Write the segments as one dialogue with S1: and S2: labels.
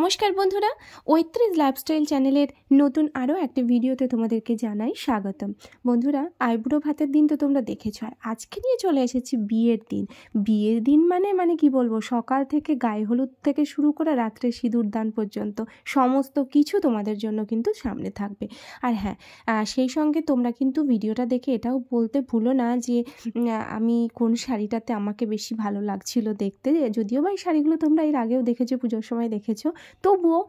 S1: নমস্কার বন্ধুরা, ৩৫ লাইফস্টাইল চ্যানেলের নতুন আরও একটি ভিডিওতে তোমাদেরকে জানাই স্বাগতম। বন্ধুরা, আইবুড়ো ভাতের দিন তো তোমরা দেখেছো, আর আজকে নিয়ে চলে এসেছি বিয়ের দিন। বিয়ের দিন মানে কি বলবো, সকাল থেকে গায়ে হলুদ থেকে শুরু করে রাত্রে সিঁদুর দান পর্যন্ত সমস্ত কিছু তোমাদের জন্য কিন্তু সামনে থাকবে। আর হ্যাঁ, সেই সঙ্গে তোমরা কিন্তু ভিডিওটা দেখে এটাও বলতে ভুলো না যে আমি কোন শাড়িটাতে আমাকে বেশি ভালো লাগছিল দেখতে। যদিও বা এই শাড়িগুলো তোমরা এর আগেও দেখেছো, পুজোর সময় দেখেছো, তবুও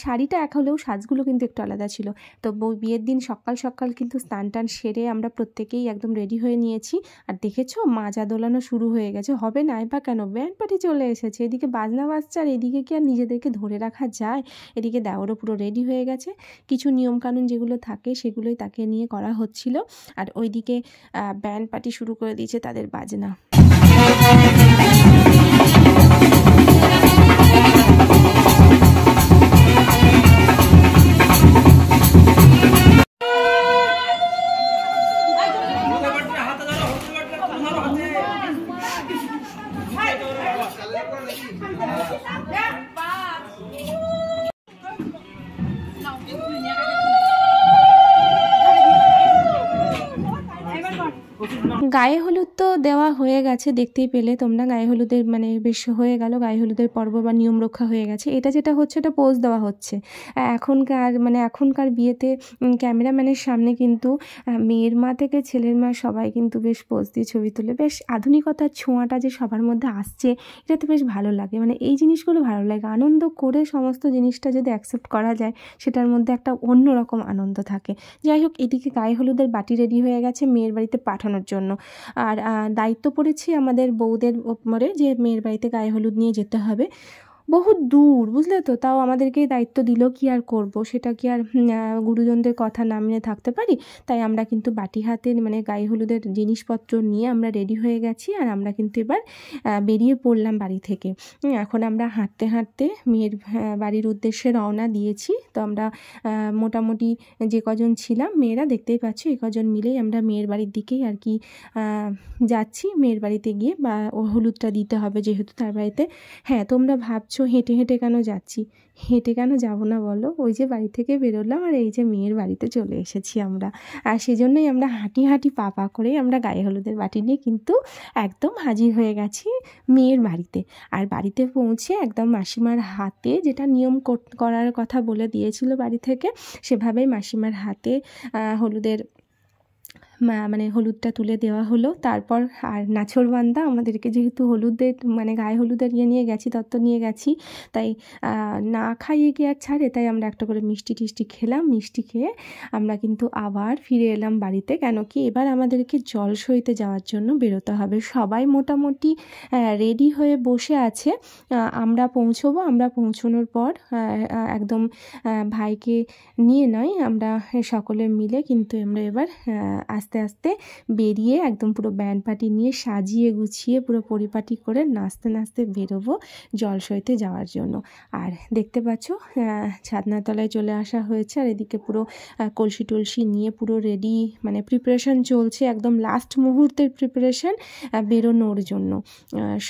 S1: শাড়িটা এক হলেও সাজগুলো কিন্তু একটু আলাদা ছিল। তো বিয়ের দিন সকাল সকাল কিন্তু স্নান টান সেরে আমরা প্রত্যেকেই একদম রেডি হয়ে নিয়েছি। আর দেখেছো, মাজা দোলানো শুরু হয়ে গেছে। হবে না বা কেন, ব্যান্ড পার্টি চলে এসেছে, এদিকে বাজনা বাজছে আর এদিকে কি আর নিজেদেরকে ধরে রাখা যায়। এদিকে দেওরও পুরো রেডি হয়ে গেছে, কিছু নিয়মকানুন যেগুলো থাকে সেগুলোই তাকে নিয়ে করা হচ্ছিল। আর ওইদিকে ব্যান্ড পার্টি শুরু করে দিয়েছে তাদের বাজনা। গায়ে হলুদ তো দেওয়া হয়ে গেছে, দেখতেই পেলে তোমরা। গায়ে হলুদের বেশ হয়ে গেল, গায়ে হলুদের পর্ব বা নিয়ম রক্ষা হয়ে গেছে। এটা যেটা হচ্ছে, এটা পোজ দেওয়া হচ্ছে। এখনকার বিয়েতে ক্যামেরাম্যানের সামনে কিন্তু মেয়ের মা থেকে ছেলের মা সবাই কিন্তু বেশ পোজ দিয়ে ছবি তুলে। বেশ আধুনিকতার ছোঁয়াটা যে সবার মধ্যে আসছে, এটা তো বেশ ভালো লাগে। এই জিনিসগুলো ভালো লাগে। আনন্দ করে সমস্ত জিনিসটা যদি অ্যাকসেপ্ট করা যায়, সেটার মধ্যে একটা অন্যরকম আনন্দ থাকে। যাই হোক, এদিকে গায়ে হলুদের বাটি রেডি হয়ে গেছে মেয়ের বাড়িতে পাঠানোর জন্য। আর দায়িত্ব পড়েছি আমাদের বউদের ওপরে যে মেয়ের বাড়িতে গায়ে হলুদ নিয়ে যেতে হবে। বহু দূর, বুঝলে তো, তাও আমাদেরকে দায়িত্ব দিল, কি আর করব, সেটা কি আর গুরুজনদের কথা না মেনে থাকতে পারি। তাই আমরা কিন্তু বাটি হাতে গায়ে হলুদের জিনিসপত্র নিয়ে আমরা রেডি হয়ে গেছি। আর আমরা কিন্তু এবার বেরিয়ে পড়লাম বাড়ি থেকে। এখন আমরা হাঁটতে হাঁটতে মেয়ের বাড়ির উদ্দেশ্যে রওনা দিয়েছি। তো আমরা মোটামুটি যে কজন ছিলাম মেয়েরা, দেখতেই পাচ্ছ, এই কজন মিলেই আমরা মেয়ের বাড়ির দিকেই আর কি যাচ্ছি। মেয়ের বাড়িতে গিয়ে বা ও হলুদটা দিতে হবে যেহেতু তার বাড়িতে। হ্যাঁ, তোমরা ভাবছো হেঁটে হেঁটে কেন যাচ্ছি। হেঁটে কেন যাব না বলো, ওই যে বাড়ি থেকে বেরোলাম আর এই যে মেয়ের বাড়িতে চলে এসেছি আমরা। আর সেজন্যই আমরা হাঁটি হাঁটি পা পা করে আমরা গায়ে হলুদের বাটি নিয়ে কিন্তু একদম হাজির হয়ে গেছি মেয়ের বাড়িতে। আর বাড়িতে পৌঁছে একদম মাসিমার হাতে, যেটা নিয়ম করার কথা বলে দিয়েছিল বাড়ি থেকে, সেভাবেই মাসিমার হাতে হলুদের হলুদটা তুলে দেওয়া হলো। তারপর আর নাছোড়বান্দা আমাদেরকে, যেহেতু হলুদের গায়ে হলুদের নিয়ে গেছি, তত্ত্ব নিয়ে গেছি, তাই না খাইয়ে গিয়ে আর ছাড়ে, তাই আমরা একটা করে মিষ্টি টিষ্টি খেলাম। মিষ্টি খেয়ে আমরা কিন্তু আবার ফিরে এলাম বাড়িতে। কেন কি, এবার আমাদেরকে জল সইতে যাওয়ার জন্য বেরোতে হবে। সবাই মোটামুটি রেডি হয়ে বসে আছে। আমরা পৌঁছবো। আমরা পৌঁছানোর পর একদম ভাইকে নিয়ে নয়, আমরা সকলে মিলে কিন্তু আমরা এবার আস্তে আস্তে বেরিয়ে একদম পুরো ব্যান্ড পার্টি নিয়ে সাজিয়ে গুছিয়ে পুরো পরিপাটি করে নাচতে নাচতে বেরোবো জল সইতে যাওয়ার জন্য। আর দেখতে পাচ্ছ ছাদনাতলায় চলে আসা হয়েছে। আর এদিকে পুরো কলসি টলসি নিয়ে পুরো রেডি, প্রিপারেশন চলছে, একদম লাস্ট মুহূর্তের প্রিপারেশন বেরোনোর জন্য।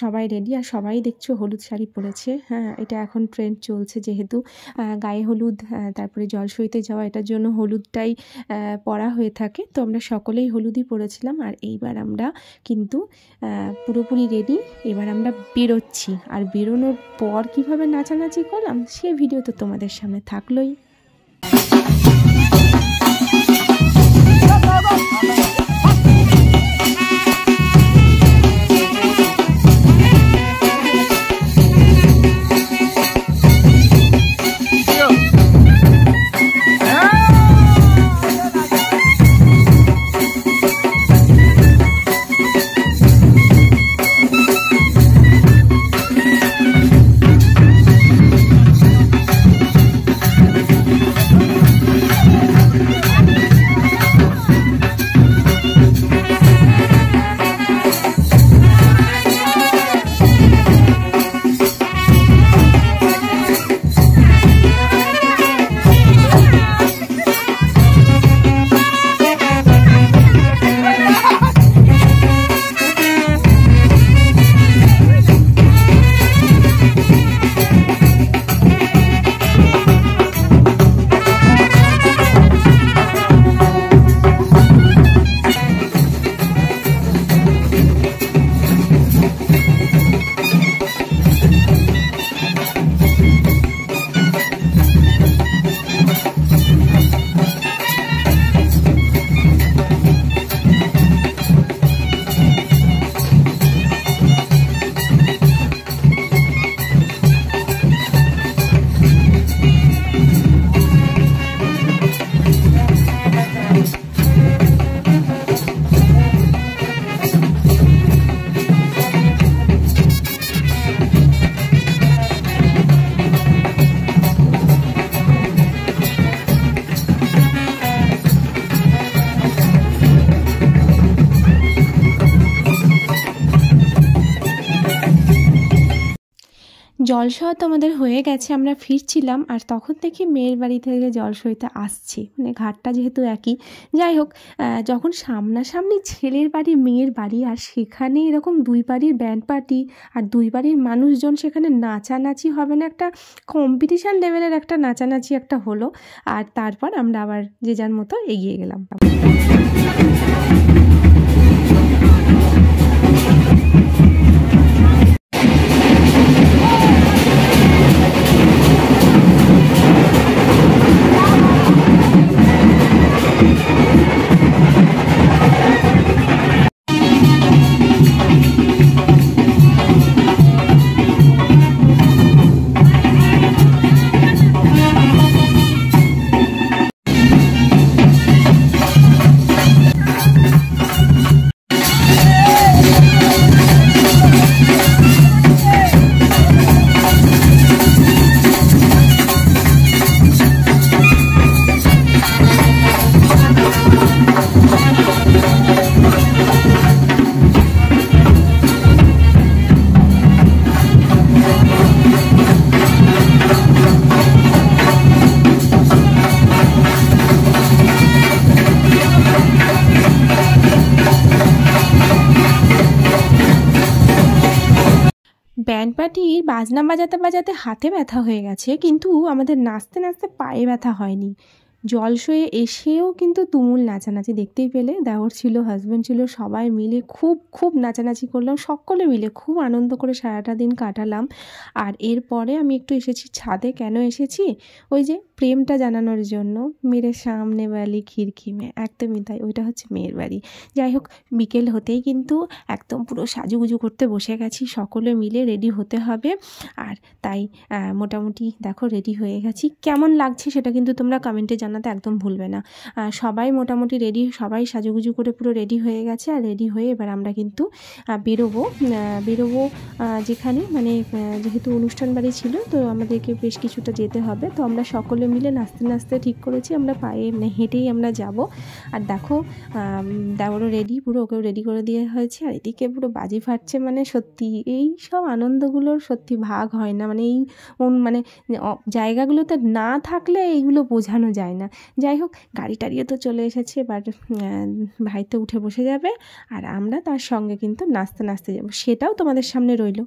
S1: সবাই রেডি। আর সবাই দেখছো হলুদ শাড়ি পরেছে। হ্যাঁ, এটা এখন ট্রেন্ড চলছে, যেহেতু গায়ে হলুদ তারপরে জল সইতে যাওয়া, এটার জন্য হলুদটাই পরা হয়ে থাকে। তো আমরা সকলেই হলুদই পরেছিলাম। আর এইবার আমরা কিন্তু পুরোপুরি রেডি। এবার আমরা বেরোচ্ছি। আর বেরোনোর পর কীভাবে নাচানাচি করলাম সে ভিডিও তো তোমাদের সামনে থাকলোই। জলসহ তো আমাদের হয়ে গেছে, আমরা ফিরছিলাম আর তখন দেখি মেয়ের বাড়ি থেকে জলসইতে আসছে, মানে ঘাটটা যেহেতু একই। যাই হোক, যখন সামনাসামনি ছেলের বাড়ি মেয়ের বাড়ি আর সেখানে এরকম দুই বাড়ির ব্যান্ড পার্টি আর দুই বাড়ির মানুষজন সেখানে নাচানাচি হবে না, একটা কম্পিটিশান লেভেলের একটা নাচানাচি একটা হলো। আর তারপর আমরা আবার যে যার মতো এগিয়ে গেলাম। ব্যান্ড পার্টির বাজনা বাজাতে বাজাতে হাতে ব্যথা হয়ে গেছে, কিন্তু আমাদের নাচতে নাচতে পায়ে ব্যথা হয়নি। জলসয়ে এসেও কিন্তু তুমুল নাচানাচি দেখতেই পেলে, দেওর ছিল, হাজব্যান্ড ছিল, সবাই মিলে খুব নাচানাচি করলাম, সকলে মিলে খুব আনন্দ করে সারাটা দিন কাটালাম। আর এরপরে আমি একটু এসেছি ছাদে। কেন এসেছি? ওই যে প্রেমটা জানানোর জন্য, মেরে সামনে বালি খিড়কি মে, একদমই তাই, ওইটা হচ্ছে মেয়ের বাড়ি। যাই হোক, বিকেল হতেই কিন্তু একদম পুরো সাজুগুজু করতে বসে গেছি, সকলে মিলে রেডি হতে হবে। আর তাই মোটামুটি দেখো রেডি হয়ে গেছি। কেমন লাগছে সেটা কিন্তু তোমরা কমেন্টে জানাতে একদম ভুলবে না। সবাই মোটামুটি রেডি, সবাই সাজুগুজু করে পুরো রেডি হয়ে গেছে। আর রেডি হয়ে এবার আমরা কিন্তু বেরোবো যেখানে, মানে যেহেতু অনুষ্ঠান বাড়ি ছিল তো আমাদেরকে বেশ কিছুটা যেতে হবে, তো আমরা সকলে মিলে নাচতে নাচতে ঠিক করেছি আমরা পায়ে মানে হেঁটেই আমরা যাব। আর দেখো দেওরও রেডি, পুরো ওকেও রেডি করে দিয়ে হয়েছে। আর এদিকে পুরো বাজি ফাটছে, মানে সত্যি এই সব আনন্দগুলোর সত্যি ভাগ হয় না, মানে এই মানে জায়গাগুলোতে না থাকলে এইগুলো বোঝানো যায় না। যাই হোক, গাড়ি টাড়িও তো চলে এসেছে, এবার ভাই তো উঠে বসে যাবে আর আমরা তার সঙ্গে কিন্তু নাচতে নাচতে যাব, সেটাও তোমাদের সামনে রইল।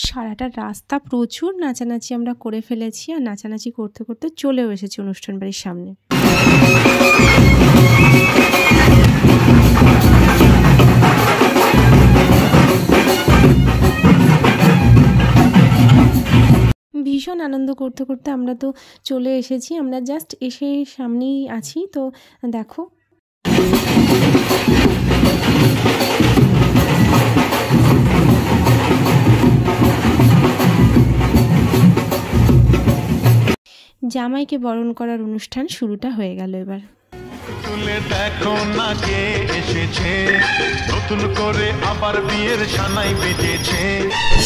S1: সারাটা রাস্তা প্রচুর নাচানাচি আমরা করে ফেলেছি, আর নাচানাচি করতে করতে চলেও এসেছি অনুষ্ঠান বাড়ির সামনে। ভীষণ আনন্দ করতে করতে আমরা তো চলে এসেছি, আমরা জাস্ট এসে সামনেই আছি। তো দেখো জামাইকে বরণ করার অনুষ্ঠান শুরুটা হয়ে গেল। এবার তুলে দেখো না কে এসেছে, নতুন করে আবার বিয়ের সানাই বেজেছে,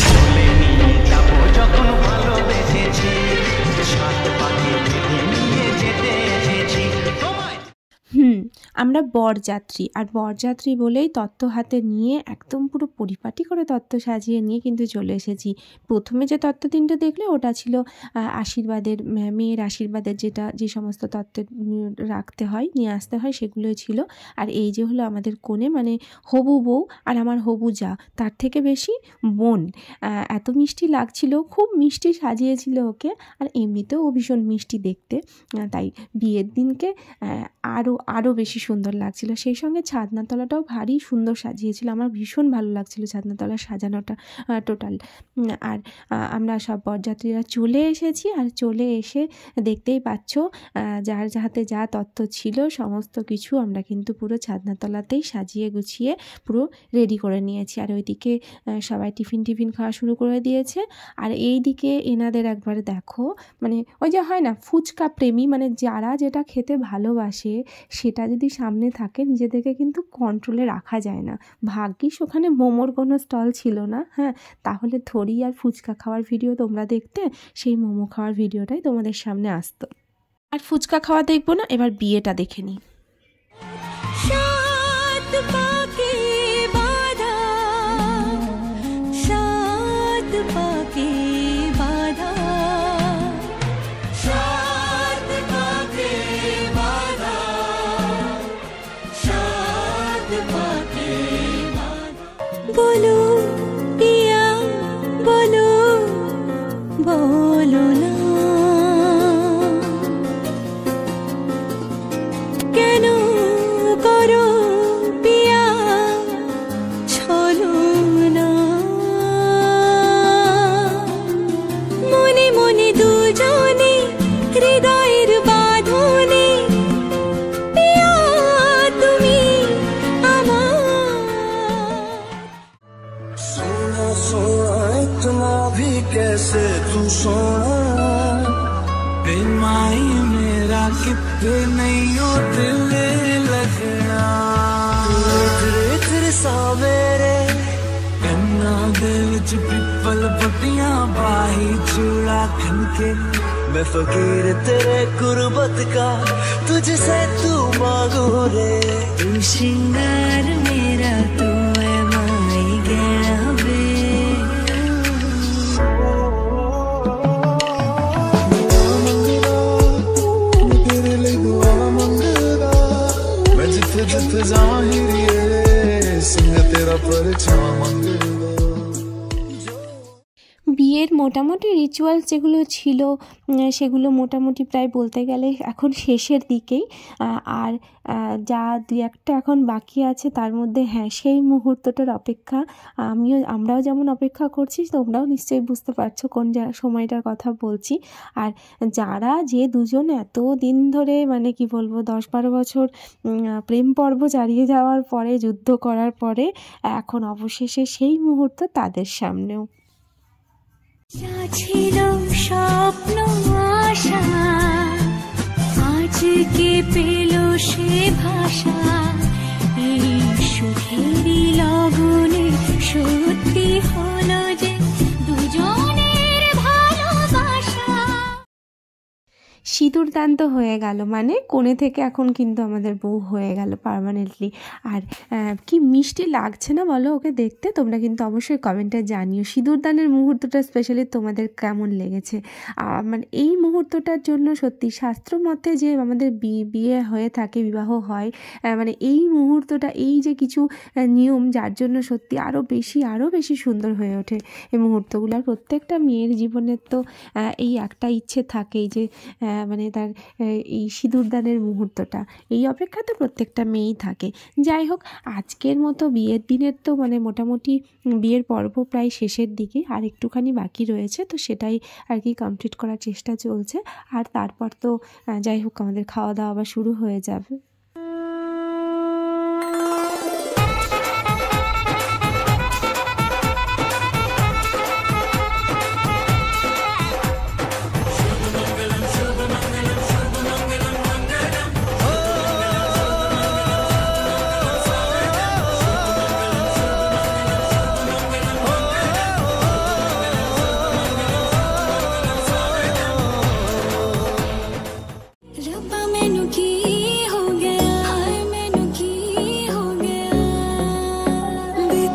S1: চলে নিয়ে যাব যখন ভালোবেসেছি, সাত পাখি নিয়ে যেতে এসেছি। আমরা বরযাত্রী, আর বরযাত্রী বলেই তত্ত্ব হাতে নিয়ে একদম পুরো পরিপাটি করে তত্ত্ব সাজিয়ে নিয়ে কিন্তু চলে এসেছি। প্রথমে যে তত্ত্ব তিনটে দেখলে ওটা ছিল আশীর্বাদের, মেয়ের আশীর্বাদের যে সমস্ত তত্ত্ব রাখতে হয়, নিয়ে আসতে হয়, সেগুলোই ছিল। আর এই যে হলো আমাদের কোণে, মানে হবু বউ আর আমার হবু যা, তার থেকে বেশি বোন। এত মিষ্টি লাগছিল, খুব মিষ্টি সাজিয়েছিল ওকে। আর এমনিতেও ও ভীষণ মিষ্টি দেখতে, তাই বিয়ের দিনকে আরও বেশি সুন্দর লাগছিল। সেই সঙ্গে ছাদনাতলাটাও ভারী সুন্দর সাজিয়েছিল, আমার ভীষণ ভালো লাগছিল ছাদনাতলা সাজানোটা টোটাল। আর আমরা সব বরযাত্রীরা চলে এসেছি, আর চলে এসে দেখতেই পাচ্ছ যার হাতে যা তত্ত্ব ছিল সমস্ত কিছু আমরা কিন্তু পুরো ছাদনাতলাতেই সাজিয়ে গুছিয়ে পুরো রেডি করে নিয়েছি। আর ওইদিকে সবাই টিফিন খাওয়া শুরু করে দিয়েছে। আর এই দিকে এনাদের একবার দেখো, মানে ওই যে হয় না ফুচকা প্রেমী, মানে যারা যেটা খেতে ভালোবাসে সেটা যদি সামনে থাকে নিজেদেরকে কিন্তু কন্ট্রোলে রাখা যায় না। ভাগ্যিস ওখানে মোমোর কোনো স্টল ছিল না, হ্যাঁ, তাহলে থরি আর ফুচকা খাওয়ার ভিডিও তোমরা দেখতে, সেই মোমো খাওয়ার ভিডিওটাই তোমাদের সামনে আসতো। আর ফুচকা খাওয়া দেখবো না, এবার বিয়েটা দেখে নিই।
S2: बोलो पिया बोलो बोलो ना কেন করো পিয়া ছলো না মনে মনে দুজনে হৃদয়ের বাঁধনে পিয়া তুমি আমার
S3: सोना सोना इतना भी कैसे तू सोना बेमाई मेरा कितने नहीं हो दिल लगना तेरे सावेरे कन्ना दे विच पिपल पट्टियां बाही चूड़ा खनके मैं फकीर तेरे गुरबत का तुझसे तू मांगू रे
S2: तू श्रृंगार मेरा तू है माई गया वे
S3: तेरे लिए दुआ मंगदा मैं जिथे जिथे जाहिरिए संग तेरा परछाई मंगदा।
S1: বিয়ের মোটামুটি রিচুয়ালস যেগুলো ছিল সেগুলো মোটামুটি প্রায় বলতে গেলে এখন শেষের দিকেই। আর যা দুই একটা এখন বাকি আছে তার মধ্যে, হ্যাঁ, সেই মুহূর্তটার অপেক্ষা আমরাও যেমন অপেক্ষা করছি, তোমরাও নিশ্চয়ই বুঝতে পারছো কোন সময়টার কথা বলছি। আর যারা যে দুজন এত দিন ধরে, মানে কি বলবো, 10-12 বছর প্রেম পর্ব চালিয়ে যাওয়ার পরে, যুদ্ধ করার পরে এখন অবশেষে সেই মুহূর্ত তাদের সামনেও।
S2: যা ছিল স্বপ্ন আশা আজকে পেল সে ভাষা এই সুখেরই লগনে সত্যি হলো যে দুজনের ভালোবাসা।
S1: সিঁদুর দান তো হয়ে গেল, মানে কোণে থেকে এখন কিন্তু আমাদের বউ হয়ে গেল পার্মানেন্টলি। আর কি মিষ্টি লাগছে না বলো ওকে দেখতে? তোমরা কিন্তু অবশ্যই কমেন্টে জানিও সিঁদুর দানের মুহূর্তটা স্পেশালি তোমাদের কেমন লেগেছে। মানে এই মুহূর্তটার জন্য সত্যি শাস্ত্র মতে যে আমাদের বিয়ে হয়ে থাকে, বিবাহ হয়, মানে এই মুহূর্তটা, এই যে কিছু নিয়ম, যার জন্য সত্যি আরও বেশি সুন্দর হয়ে ওঠে এই মুহূর্তগুলো। আর প্রত্যেকটা মেয়ের জীবনের তো এই একটা ইচ্ছে থাকেই যে মানে তার এই সিঁদুরদানের মুহূর্তটা, এই অপেক্ষা তো প্রত্যেকটা মেয়েই থাকে। যাই হোক, আজকের মতো বিয়ের দিনের তো মানে মোটামুটি বিয়ের পর্ব প্রায় শেষের দিকে, আর একটুখানি বাকি রয়েছে, তো সেটাই আর কি কমপ্লিট করার চেষ্টা চলছে। আর তারপর তো যাই হোক আমাদের খাওয়া দাওয়া আবার শুরু হয়ে যাবে।
S2: रब्बा मैनू की हो गया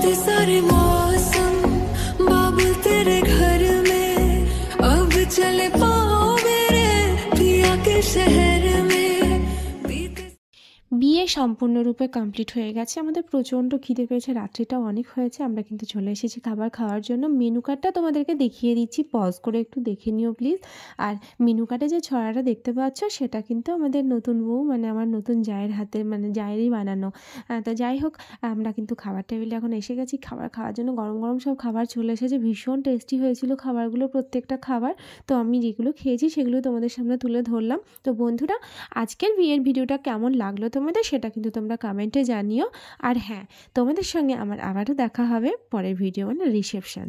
S2: सारे सारे मौसम बाबुल तेरे घर में अब चले पाओ मेरे पिया के शहर में बीते
S1: বিয়ে সম্পূর্ণরূপে কমপ্লিট হয়ে গেছে। আমাদের প্রচণ্ড খিদে পেয়েছে, রাত্রিটাও অনেক হয়েছে। আমরা কিন্তু চলে এসেছি খাবার খাওয়ার জন্য। মেনু কার্ডটা তোমাদেরকে দেখিয়ে দিচ্ছি, পজ করে একটু দেখে নিও প্লিজ। আর মেনু কার্ডে যে ছড়াটা দেখতে পাচ্ছ সেটা কিন্তু আমাদের নতুন বউ মানে আমার নতুন জায়ের হাতে মানে জায়েরই বানানো। তো যাই হোক, আমরা কিন্তু খাবার টেবিলে এখন এসে গেছি খাবার খাওয়ার জন্য। গরম গরম সব খাবার চলে এসেছে, ভীষণ টেস্টি হয়েছিল খাবারগুলো, প্রত্যেকটা খাবার। তো আমি যেগুলো খেয়েছি সেগুলো তোমাদের সামনে তুলে ধরলাম। তো বন্ধুরা, আজকের বিয়ের ভিডিওটা কেমন লাগলো তোমাদের সেটা কিন্তু তোমরা কমেন্টে জানিও। আর হ্যাঁ, তোমাদের সঙ্গে আমার আবারও দেখা হবে পরের ভিডিও মানে রিসেপশন।